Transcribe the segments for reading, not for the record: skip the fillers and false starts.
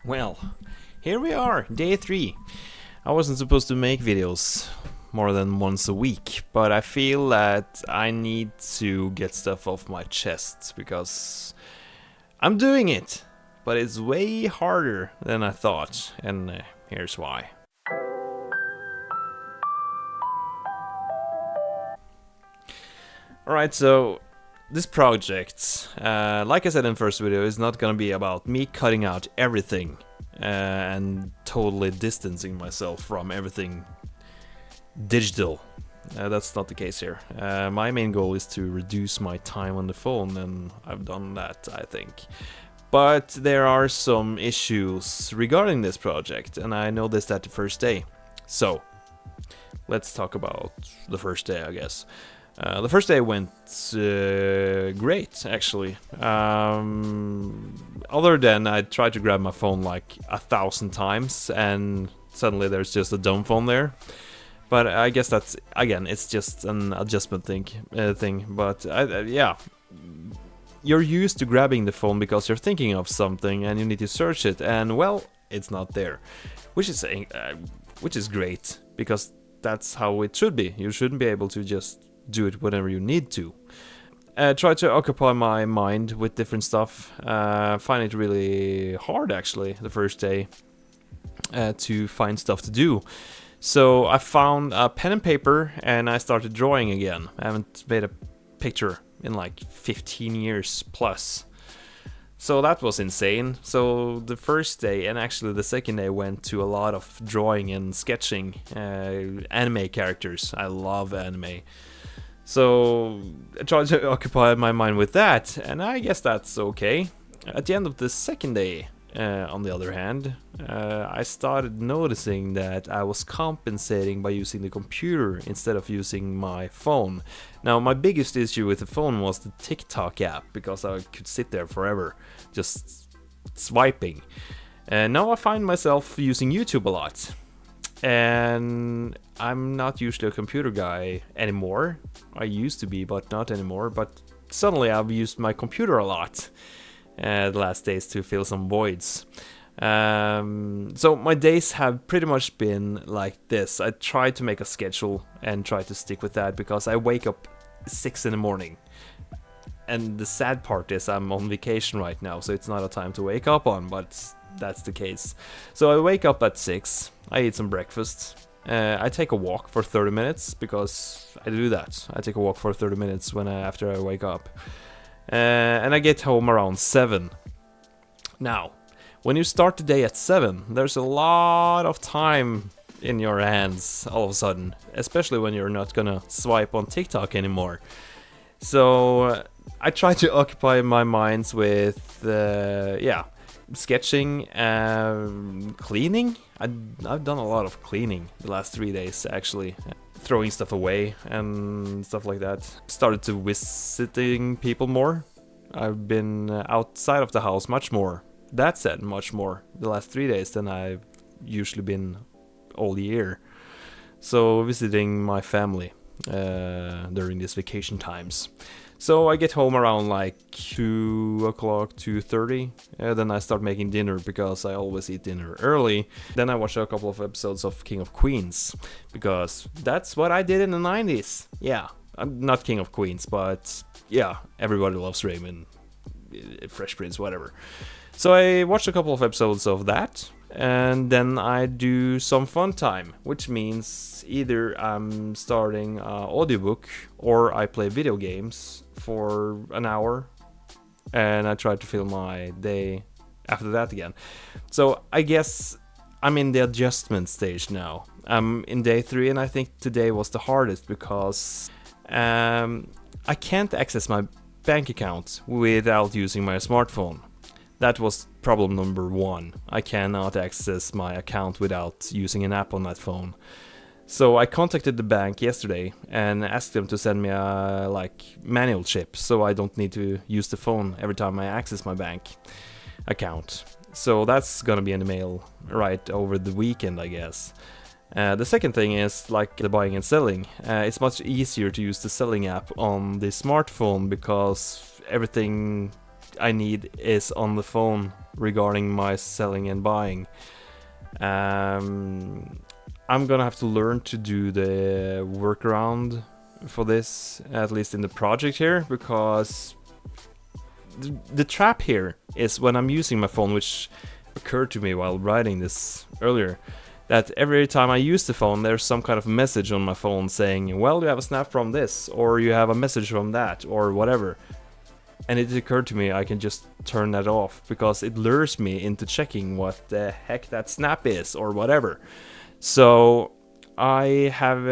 Well, here we are, day 3. I wasn't supposed to make videos more than once a week, but I feel that I need to get stuff off my chest because I'm doing it, but it's way harder than I thought, and here's why. Alright, so this project, like I said in the first video, is not gonna be about me cutting out everything and totally distancing myself from everything digital. That's not the case here. My main goal is to reduce my time on the phone, and I've done that, I think. But there are some issues regarding this project, and I noticed that the first day. So, let's talk about the first day, I guess. The first day went great, actually. Other than I tried to grab my phone like 1,000 times, and suddenly there's just a dumb phone there. But I guess that's, again, it's just an adjustment thing. But yeah, you're used to grabbing the phone because you're thinking of something and you need to search it, and well, it's not there, which is great because that's how it should be. You shouldn't be able to just do it whenever you need to. Try to occupy my mind with different stuff. Find it really hard, actually, the first day to find stuff to do. So I found a pen and paper and I started drawing again. I haven't made a picture in like 15 years plus. So that was insane. So the first day and actually the second day went to a lot of drawing and sketching anime characters. I love anime. So I tried to occupy my mind with that, and I guess that's okay. At the end of the second day, on the other hand, I started noticing that I was compensating by using the computer instead of using my phone. Now, my biggest issue with the phone was the TikTok app, because I could sit there forever, just swiping. And now I find myself using YouTube a lot. And I'm not usually a computer guy anymore. I used to be, but not anymore. But suddenly I've used my computer a lot the last days to fill some voids. So my days have pretty much been like this. I try to make a schedule and try to stick with that because I wake up 6 in the morning. And the sad part is I'm on vacation right now, so it's not a time to wake up on, but that's the case. So I wake up at 6, I eat some breakfast, I take a walk for 30 minutes, because I do that. I take a walk for 30 minutes after I wake up. And I get home around 7. Now, when you start the day at 7, there's a lot of time in your hands all of a sudden, especially when you're not gonna swipe on TikTok anymore. So I try to occupy my minds with, sketching, cleaning. I've done a lot of cleaning the last 3 days, actually. Throwing stuff away and stuff like that. Started to visiting people more. I've been outside of the house much more. That said, much more the last 3 days than I've usually been all year. So visiting my family during these vacation times. So I get home around like 2 o'clock, 2:30. Then I start making dinner because I always eat dinner early. Then I watch a couple of episodes of King of Queens because that's what I did in the 90s. Yeah, I'm not King of Queens, but yeah, everybody loves Raymond, Fresh Prince, whatever. So I watched a couple of episodes of that. And then I do some fun time, which means either I'm starting an audiobook or I play video games for an hour and I try to fill my day after that again. So I guess I'm in the adjustment stage now. I'm in day 3 and I think today was the hardest because I can't access my bank account without using my smartphone. That was problem number 1. I cannot access my account without using an app on that phone. So I contacted the bank yesterday and asked them to send me a manual chip so I don't need to use the phone every time I access my bank account. So that's gonna be in the mail right over the weekend, I guess. The second thing is like the buying and selling. It's much easier to use the selling app on the smartphone because everything I need is on the phone regarding my selling and buying. I'm gonna have to learn to do the workaround for this, at least in the project here, because the trap here is when I'm using my phone, which occurred to me while writing this earlier, that every time I use the phone, there's some kind of message on my phone saying, well, you have a snap from this, or you have a message from that, or whatever. And it occurred to me I can just turn that off, because it lures me into checking what the heck that snap is, or whatever. So I have,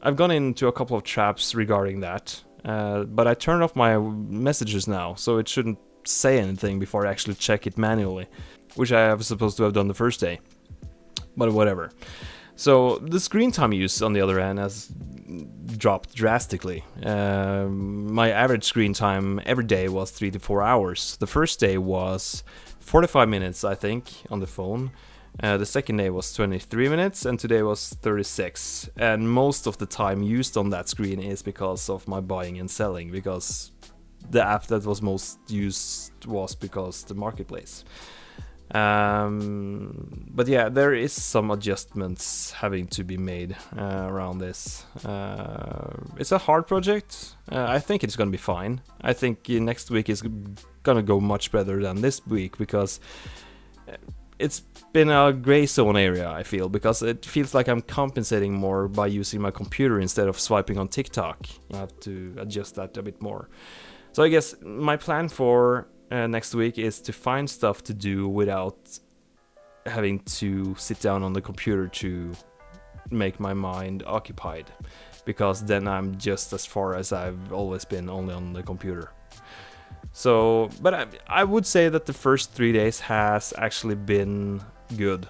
I've gone into a couple of traps regarding that. But I turned off my messages now, so it shouldn't say anything before I actually check it manually, which I was supposed to have done the first day. But whatever. So the screen time use, on the other hand, has dropped drastically. My average screen time every day was 3 to 4 hours. The first day was 45 minutes, I think, on the phone. The second day was 23 minutes, and today was 36. And most of the time used on that screen is because of my buying and selling, because the app that was most used was because the marketplace. But yeah, there is some adjustments having to be made around this. It's a hard project. I think it's gonna be fine. I think next week is gonna go much better than this week, because it's been a gray zone area, I feel, because it feels like I'm compensating more by using my computer instead of swiping on TikTok. I have to adjust that a bit more. So I guess my plan for next week is to find stuff to do without having to sit down on the computer to make my mind occupied, because then I'm just as far as I've always been, only on the computer. So, but I would say that the first 3 days has actually been good,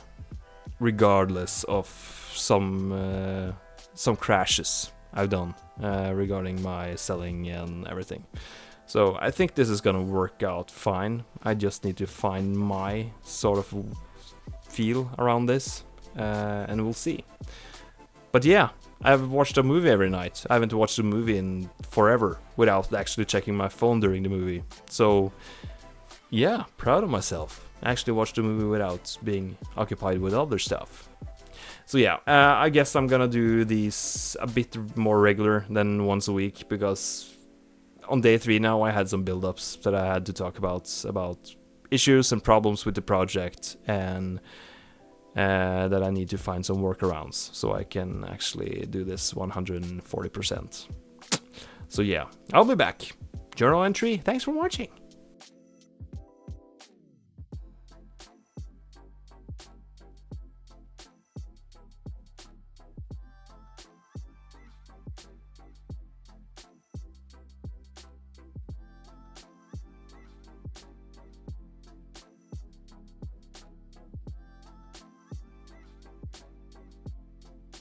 regardless of some crashes I've done regarding my selling and everything. So I think this is gonna work out fine. I just need to find my sort of feel around this, and we'll see. But yeah, I've watched a movie every night. I haven't watched a movie in forever without actually checking my phone during the movie. So yeah, proud of myself. I actually watched a movie without being occupied with other stuff. So yeah, I guess I'm gonna do these a bit more regular than once a week, because on day 3 now I had some build-ups that I had to talk about issues and problems with the project, and that I need to find some workarounds so I can actually do this 140%. So yeah, I'll be back. Journal entry, thanks for watching.